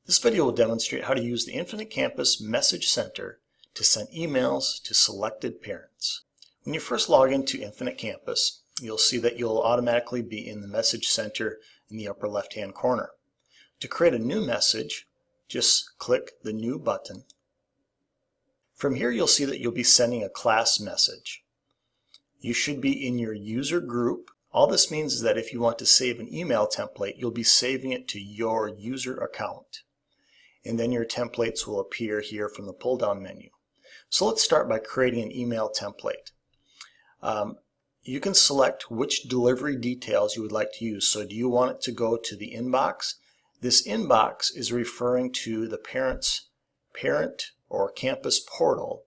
This video will demonstrate how to use the Infinite Campus Message Center to send emails to selected parents. When you first log into Infinite Campus, you'll see that you'll automatically be in the Message Center in the upper left-hand corner. To create a new message, just click the New button. From here, you'll see that you'll be sending a class message. You should be in your user group. All this means is that if you want to save an email template, you'll be saving it to your user account. And then your templates will appear here from the pull-down menu. So let's start by creating an email template. You can select which delivery details you would like to use. So do you want it to go to the inbox? This inbox is referring to the parent's parent or campus portal.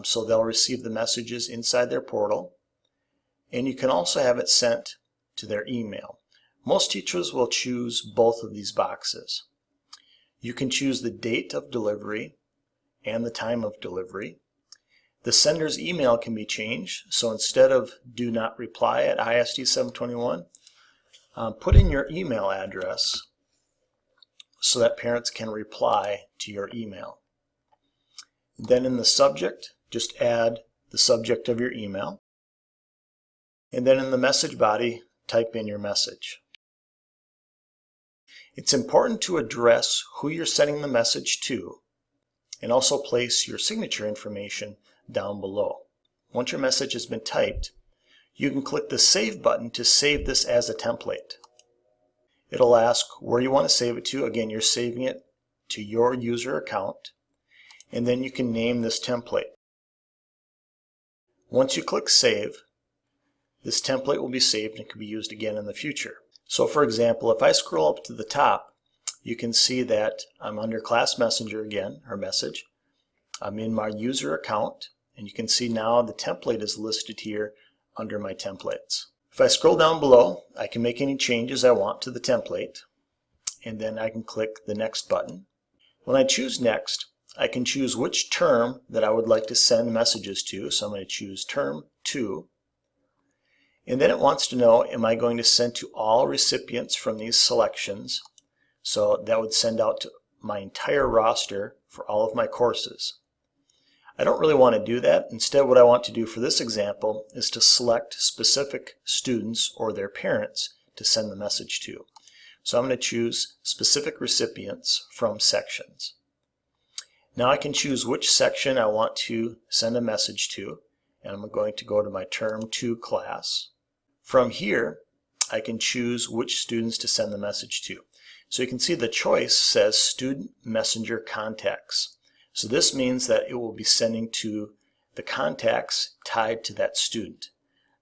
So they'll receive the messages inside their portal. And you can also have it sent to their email. Most teachers will choose both of these boxes. You can choose the date of delivery and the time of delivery. The sender's email can be changed, so instead of do not reply at ISD 721, put in your email address so that parents can reply to your email. Then in the subject, just add the subject of your email. And then in the message body, type in your message. It's important to address who you're sending the message to and also place your signature information down below. Once your message has been typed, you can click the Save button to save this as a template. It'll ask where you want to save it to. Again, you're saving it to your user account, and then you can name this template. Once you click Save, this template will be saved and can be used again in the future. So for example, if I scroll up to the top, you can see that I'm under Class Messenger again, or Message. I'm in my user account, and you can see now the template is listed here under my templates. If I scroll down below, I can make any changes I want to the template, and then I can click the Next button. When I choose Next, I can choose which term that I would like to send messages to. So I'm going to choose Term 2. And then it wants to know, am I going to send to all recipients from these selections? So that would send out to my entire roster for all of my courses. I don't really want to do that. Instead, what I want to do for this example is to select specific students or their parents to send the message to. So I'm going to choose specific recipients from sections. Now I can choose which section I want to send a message to, and I'm going to go to my Term 2 class. From here, I can choose which students to send the message to. So you can see the choice says Student Messenger Contacts. So this means that it will be sending to the contacts tied to that student,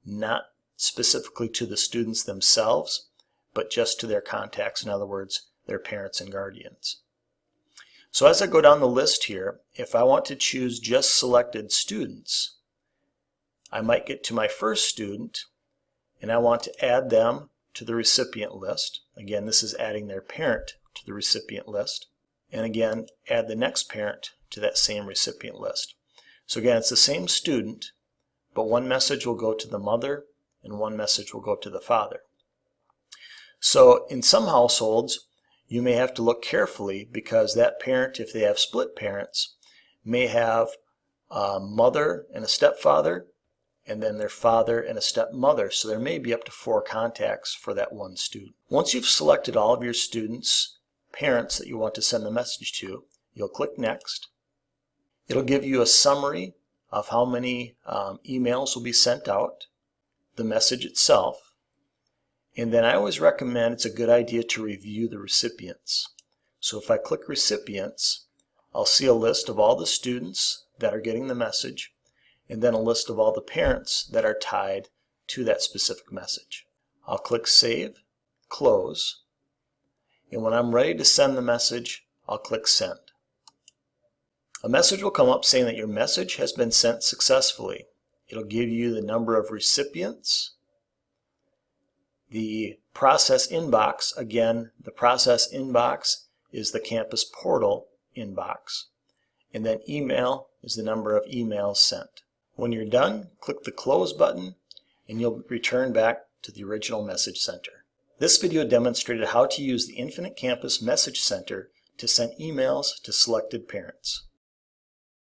not specifically to the students themselves, but just to their contacts, in other words, their parents and guardians. So as I go down the list here, if I want to choose just selected students, I might get to my first student, and I want to add them to the recipient list. Again, this is adding their parent to the recipient list. And again, add the next parent to that same recipient list. So again, it's the same student, but one message will go to the mother and one message will go to the father. So in some households, you may have to look carefully because that parent, if they have split parents, may have a mother and a stepfather, and then their father and a stepmother. So there may be up to 4 contacts for that one student. Once you've selected all of your students' parents that you want to send the message to, you'll click Next. It'll give you a summary of how many emails will be sent out, the message itself, and then I always recommend it's a good idea to review the recipients. So if I click Recipients, I'll see a list of all the students that are getting the message, and then a list of all the parents that are tied to that specific message. I'll click Save, Close, and when I'm ready to send the message, I'll click Send. A message will come up saying that your message has been sent successfully. It'll give you the number of recipients, the process inbox. Again, the process inbox is the campus portal inbox, and then email is the number of emails sent. When you're done, click the Close button and you'll return back to the original Message Center. This video demonstrated how to use the Infinite Campus Message Center to send emails to selected parents.